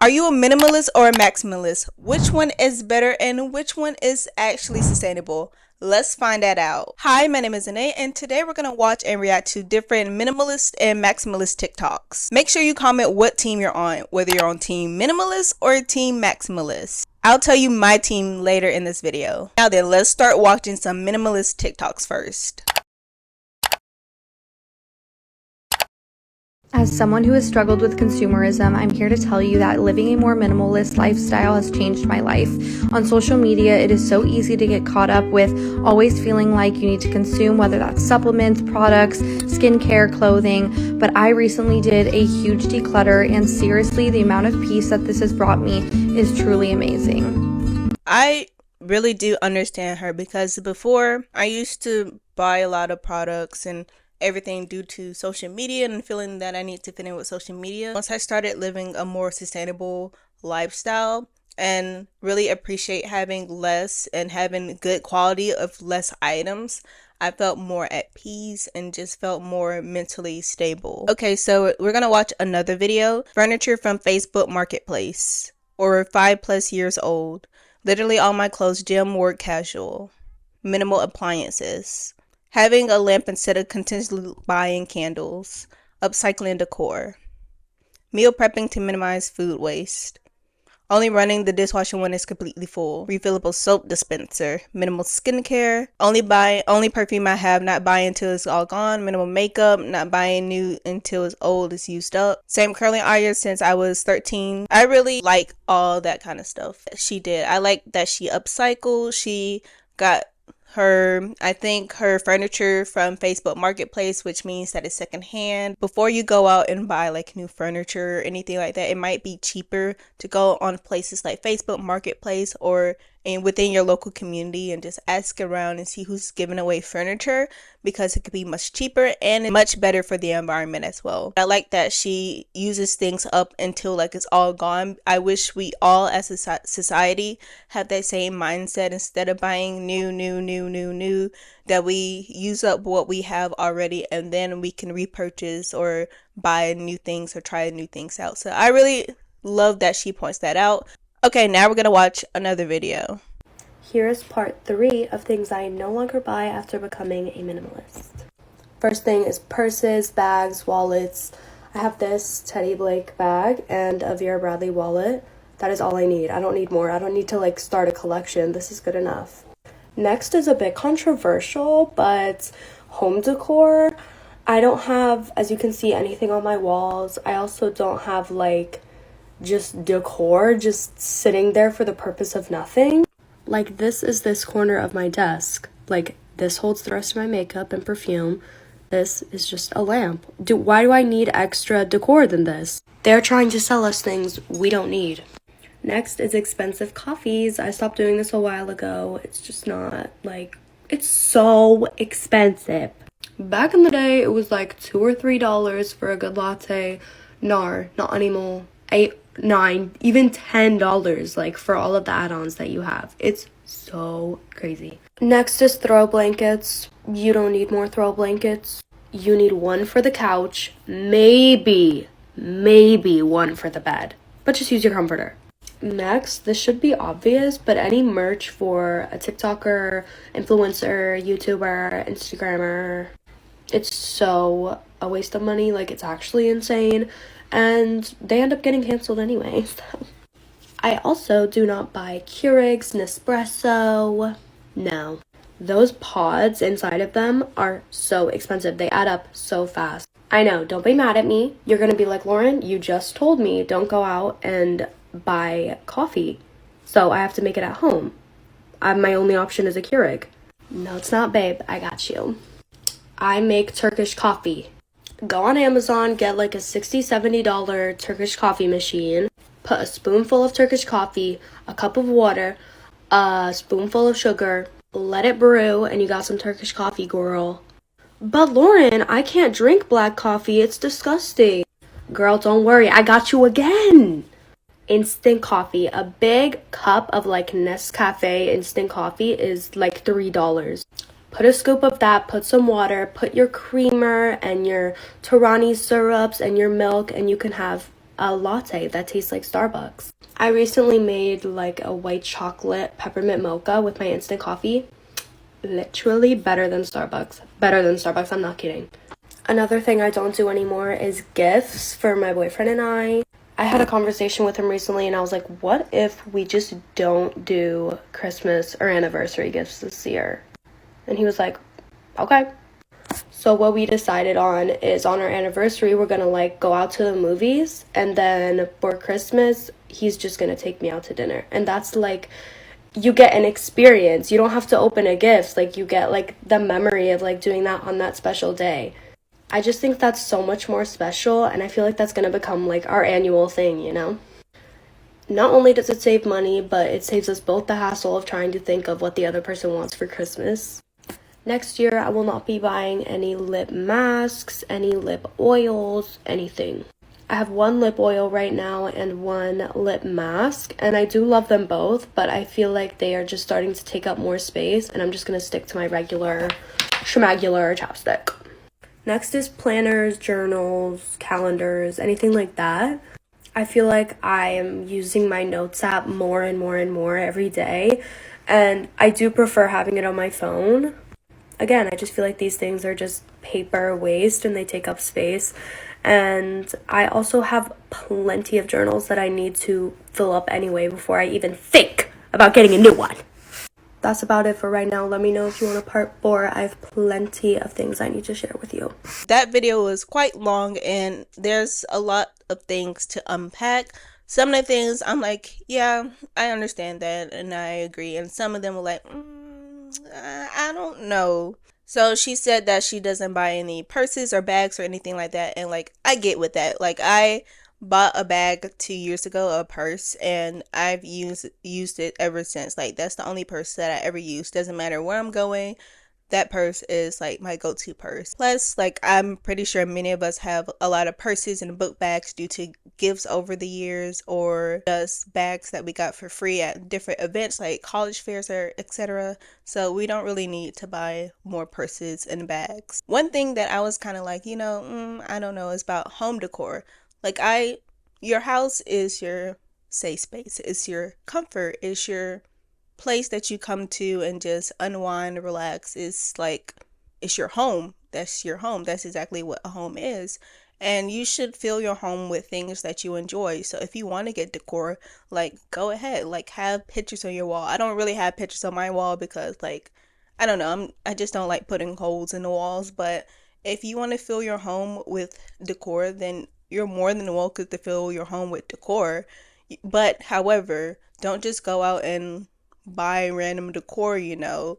Are you a minimalist or a maximalist? Which one is better and which one is actually sustainable? Let's find that out. Hi, my name is Anae, and today we're going to watch and react to different minimalist and maximalist TikToks. Make sure you comment what team you're on, whether you're on team minimalist or team maximalist. I'll tell you my team later in this video. Now then, let's start watching some minimalist TikToks first. As someone who has struggled with consumerism, I'm here to tell you that living a more minimalist lifestyle has changed my life. On social media, it is so easy to get caught up with always feeling like you need to consume, whether that's supplements, products, skincare, clothing. But I recently did a huge declutter, and seriously, the amount of peace that this has brought me is truly amazing. I really do understand her because before I used to buy a lot of products and everything due to social media and feeling that I need to fit in with social media. Once I started living a more sustainable lifestyle and really appreciate having less and having good quality of less items, I felt more at peace and just felt more mentally stable. Okay, so we're gonna watch another video. Furniture from Facebook Marketplace, or 5+ years old. Literally all my clothes gym, work, casual. Minimal appliances. Having a lamp instead of continuously buying candles. Upcycling decor. Meal prepping to minimize food waste. Only running the dishwasher when it's completely full. Refillable soap dispenser. Minimal skincare. Only perfume I have, not buying until it's all gone. Minimal makeup, not buying new until it's old, it's used up. Same curling iron since I was 13. I really like all that kind of stuff that she did. I like that she upcycled. She got I think her furniture from Facebook Marketplace, which means that it's secondhand. Before you go out and buy like new furniture or anything like that, it might be cheaper to go on places like Facebook Marketplace or within your local community and just ask around and see who's giving away furniture, because it could be much cheaper and much better for the environment as well. I like that she uses things up until like it's all gone. I wish we all as a society have that same mindset. Instead of buying new, that we use up what we have already and then we can repurchase or buy new things or try new things out. So I really love that she points that out. Okay, now we're gonna watch another video. Here is part 3 of things I no longer buy after becoming a minimalist. First thing is purses, bags, wallets. I have this Teddy Blake bag and a Vera Bradley wallet. That is all I need. I don't need more. I don't need to like start a collection. This is good enough. Next is a bit controversial, but home decor. I don't have, as you can see, anything on my walls. I also don't have like just decor just sitting there for the purpose of nothing. Like this is this corner of my desk. Like this holds the rest of my makeup and perfume. This is just a lamp. Why do I need extra decor than this? They're trying to sell us things we don't need. Next is expensive coffees. I stopped doing this a while ago. It's just not like, it's so expensive. Back in the day, it was like $2 or $3 for a good latte. Not anymore. 8, 9, even $10 like for all of the add-ons that you have. It's so crazy. Next is throw blankets. You don't need more throw blankets. You need one for the couch, maybe one for the bed, but just use your comforter. Next, this should be obvious, but any merch for a TikToker, influencer, YouTuber, Instagrammer, it's so a waste of money. Like, it's actually insane, and they end up getting canceled anyway. So I also do not buy Keurigs, Nespresso. No, those pods inside of them are so expensive. They add up so fast. I know, don't be mad at me. You're gonna be like, Lauren, you just told me don't go out and buy coffee, so I have to make it at home. My only option is a Keurig. No, it's not, babe. I got you. I make Turkish coffee. Go on Amazon, get like a $60-$70 Turkish coffee machine, put a spoonful of Turkish coffee, a cup of water, a spoonful of sugar, let it brew, and you got some Turkish coffee, girl. But Lauren, I can't drink black coffee. It's disgusting. Girl, don't worry. I got you again. Instant coffee. A big cup of like Nescafe instant coffee is like $3. Put a scoop of that, put some water, put your creamer and your Torani syrups and your milk, and you can have a latte that tastes like Starbucks. I recently made like a white chocolate peppermint mocha with my instant coffee. Literally better than Starbucks. Better than Starbucks, I'm not kidding. Another thing I don't do anymore is gifts for my boyfriend and I. I had a conversation with him recently and I was like, what if we just don't do Christmas or anniversary gifts this year? And he was like, okay. So what we decided on is on our anniversary, we're gonna like go out to the movies, and then for Christmas, he's just gonna take me out to dinner. And that's like, you get an experience. You don't have to open a gift. Like, you get like the memory of like doing that on that special day. I just think that's so much more special, and I feel like that's gonna become like our annual thing, you know? Not only does it save money, but it saves us both the hassle of trying to think of what the other person wants for Christmas. Next year, I will not be buying any lip masks, any lip oils, anything. I have one lip oil right now and one lip mask, and I do love them both, but I feel like they are just starting to take up more space, and I'm just going to stick to my regular schmagular chapstick. Next is planners, journals, calendars, anything like that. I feel like I am using my notes app more and more and more every day, and I do prefer having it on my phone. Again, I just feel like these things are just paper waste and they take up space. And I also have plenty of journals that I need to fill up anyway before I even think about getting a new one. That's about it for right now. Let me know if you want a part 4. I have plenty of things I need to share with you. That video was quite long and there's a lot of things to unpack. Some of the things I'm like, yeah, I understand that and I agree. And some of them were like, I don't know. So she said that she doesn't buy any purses or bags or anything like that, and like I get with that. Like, I bought a bag 2 years ago, a purse, and I've used it ever since. Like, that's the only purse that I ever use. Doesn't matter where I'm going, that purse is like my go-to purse. Plus, like, I'm pretty sure many of us have a lot of purses and book bags due to gifts over the years, or just bags that we got for free at different events like college fairs or etc. So we don't really need to buy more purses and bags. One thing that I was kind of like, I don't know, is about home decor. Like, your house is your safe space, it's your comfort, it's your place that you come to and just unwind, relax. It's like, it's your home. That's your home. That's exactly what a home is. And you should fill your home with things that you enjoy. So if you want to get decor, like, go ahead. Like, have pictures on your wall. I don't really have pictures on my wall because, like, I don't know, I just don't like putting holes in the walls. But if you want to fill your home with decor, then you're more than welcome to fill your home with decor. But however, don't just go out and buy random decor.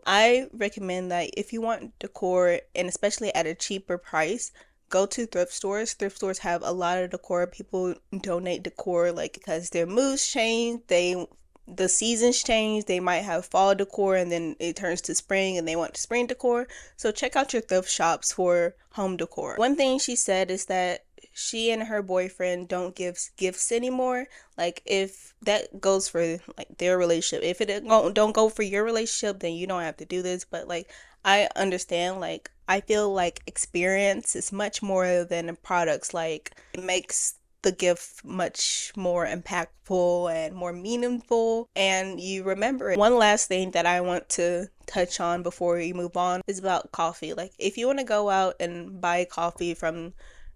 I recommend that if you want decor, and especially at a cheaper price, go to thrift stores. Thrift stores have a lot of decor. People donate decor, like, because their moods change, the seasons change. They might have fall decor and then it turns to spring and they want spring decor. So check out your thrift shops for home decor. One thing she said is that she and her boyfriend don't give gifts anymore. Like, if that goes for like their relationship, if it don't go for your relationship, then you don't have to do this. But like, I understand. Like, I feel like experience is much more than products. Like, it makes the gift much more impactful and more meaningful, and you remember it. One last thing that I want to touch on before we move on is about coffee. Like, if you want to go out and buy coffee from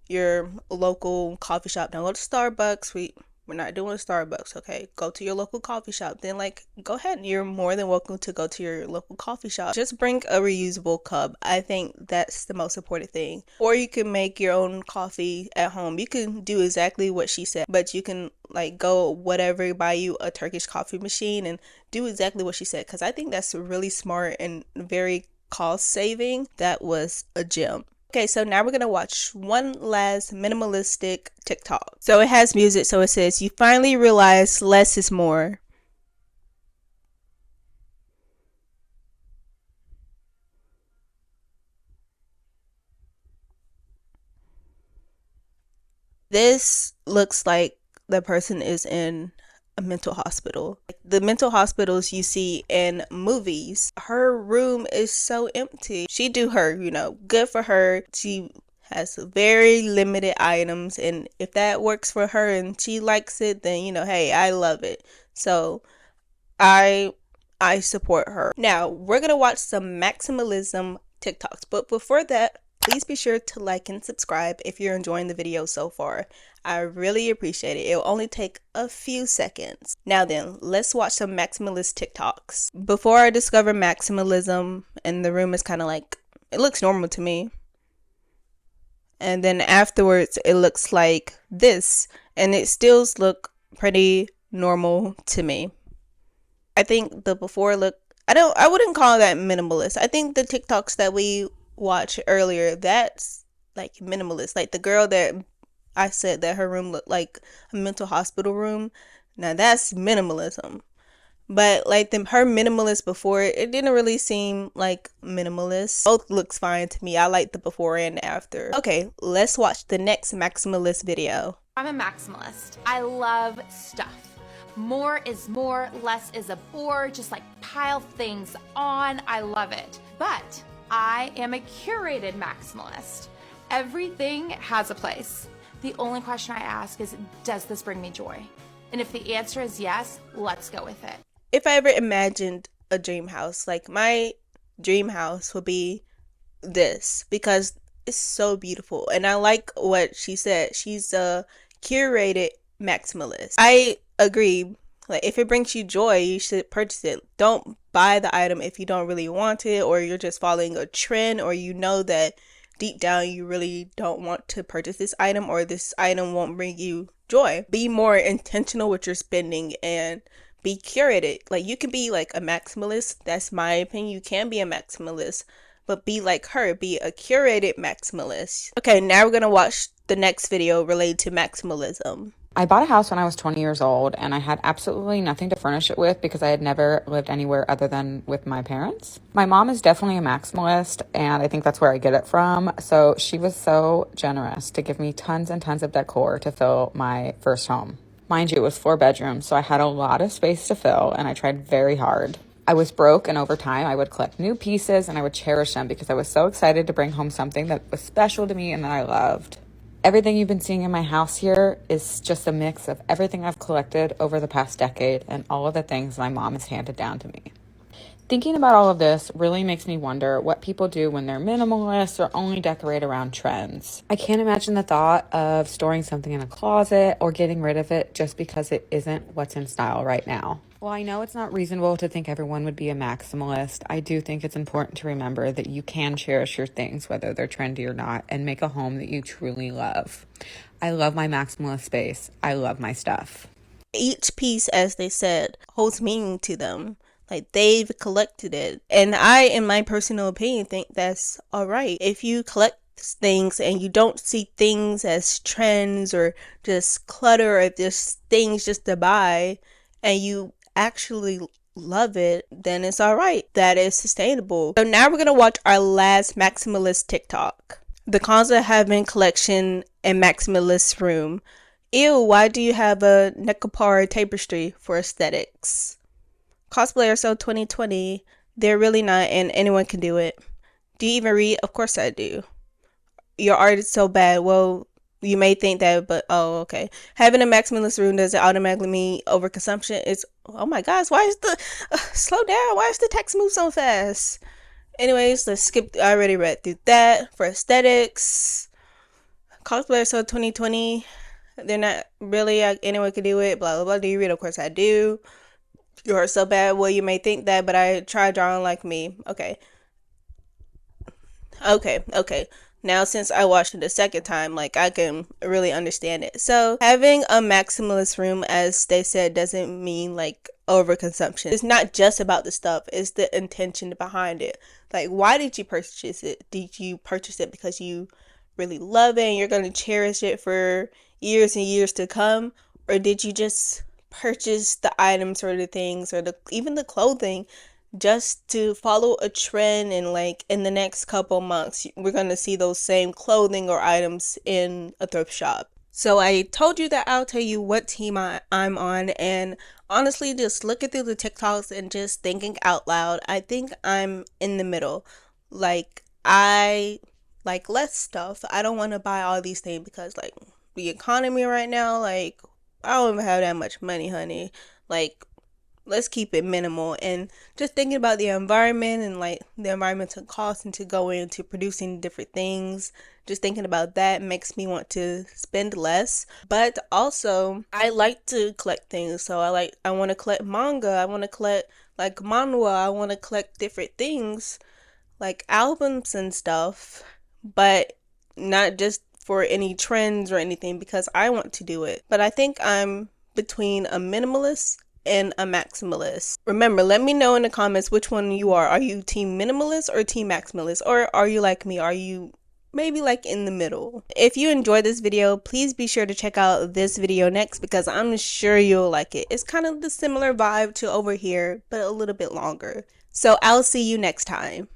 your local coffee shop, don't go to Starbucks. We're not doing Starbucks, okay? Go to your local coffee shop. Then, like, go ahead. You're more than welcome to go to your local coffee shop. Just bring a reusable cup. I think that's the most important thing. Or you can make your own coffee at home. You can do exactly what she said, but you can, like, go whatever, buy you a Turkish coffee machine and do exactly what she said, because I think that's really smart and very cost saving. That was a gem. Okay, so now we're going to watch one last minimalistic TikTok. So it has music, so it says, "You finally realize less is more." This looks like the person is in a mental hospital. The mental hospitals you see in movies. Her room is so empty. She do her, good for her. She has very limited items, and if that works for her and she likes it, then hey, I love it. So I support her. Now we're gonna watch some maximalism TikToks, but before that, please be sure to like and subscribe if you're enjoying the video so far. I really appreciate it. It'll only take a few seconds. Now then, let's watch some maximalist TikToks. Before I discovered maximalism, and the room is kind of like, it looks normal to me. And then afterwards, it looks like this, and it still look pretty normal to me. I think the before look, I wouldn't call that minimalist. I think the TikToks that we watched earlier, that's like minimalist. Like the girl that I said that her room looked like a mental hospital room. Now that's minimalism. But like her minimalist before, it didn't really seem like minimalist. Both looks fine to me. I like the before and after. Okay, let's watch the next maximalist video. I'm a maximalist. I love stuff. More is more, less is a bore, just like pile things on. I love it. But I am a curated maximalist. Everything has a place. The only question I ask is, does this bring me joy? And if the answer is yes, let's go with it. If I ever imagined a dream house, like my dream house would be this, because it's so beautiful. And I like what she said. She's a curated maximalist. I agree. Like if it brings you joy, you should purchase it. Don't buy the item if you don't really want it, or you're just following a trend, or that deep down you really don't want to purchase this item, or this item won't bring you joy. Be more intentional with your spending and be curated. Like you can be like a maximalist. That's my opinion. You can be a maximalist, but be like her. Be a curated maximalist. Okay, now we're gonna watch the next video related to maximalism. I bought a house when I was 20 years old, and I had absolutely nothing to furnish it with because I had never lived anywhere other than with my parents. My mom is definitely a maximalist, and I think that's where I get it from. So she was so generous to give me tons and tons of decor to fill my first home. Mind you, it was 4 bedrooms, so I had a lot of space to fill, and I tried very hard. I was broke, and over time, I would collect new pieces, and I would cherish them because I was so excited to bring home something that was special to me and that I loved. Everything you've been seeing in my house here is just a mix of everything I've collected over the past decade and all of the things my mom has handed down to me. Thinking about all of this really makes me wonder what people do when they're minimalists or only decorate around trends. I can't imagine the thought of storing something in a closet or getting rid of it just because it isn't what's in style right now. While I know it's not reasonable to think everyone would be a maximalist, I do think it's important to remember that you can cherish your things, whether they're trendy or not, and make a home that you truly love. I love my maximalist space. I love my stuff. Each piece, as they said, holds meaning to them. Like they've collected it. And I, in my personal opinion, think that's all right. If you collect things and you don't see things as trends or just clutter or just things just to buy, and you actually love it, then it's all right. That is sustainable. So now we're gonna watch our last maximalist TikTok. The cons of having collection and maximalist room. Ew, why do you have a Necapar tapestry for aesthetics? Cosplayer so 2020. They're really not, and anyone can do it. Do you even read? Of course I do. Your art is so bad. Well, you may think that, but oh, okay. Having a maximalist room doesn't automatically mean overconsumption. It's, oh my gosh, why is the slow down? Why is the text move so fast? Anyways, let's skip. I already read through that. For aesthetics, cosplayer so 2020. They're not really, anyone can do it. Blah blah blah. Do you read? Of course I do. Your art so bad. Well, you may think that, but I try drawing like me. Okay. Now, since I watched it a second time, like I can really understand it. So having a maximalist room, as they said, doesn't mean like overconsumption. It's not just about the stuff. It's the intention behind it. Like, why did you purchase it? Did you purchase it because you really love it and you're going to cherish it for years and years to come? Or did you just purchase the items or the things or even the clothing just to follow a trend, and like in the next couple months we're going to see those same clothing or items in a thrift shop? So I told you that I'll tell you what team I'm on, and honestly, just looking through the TikToks and just thinking out loud, I think I'm in the middle. Like, I like less stuff. I don't want to buy all these things because like the economy right now, like I don't even have that much money, honey. Like let's keep it minimal, and just thinking about the environment and like the environmental cost into going into producing different things, just thinking about that makes me want to spend less. But also I like to collect things, so I want to collect manga, I want to collect like manhwa, I want to collect different things like albums and stuff, but not just for any trends or anything because I want to do it. But I think I'm between a minimalist and a maximalist. Remember, let me know in the comments which one you are. Are you team minimalist or team maximalist? Or are you like me? Are you maybe like in the middle? If you enjoyed this video, please be sure to check out this video next because I'm sure you'll like it. It's kind of the similar vibe to over here, but a little bit longer. So I'll see you next time.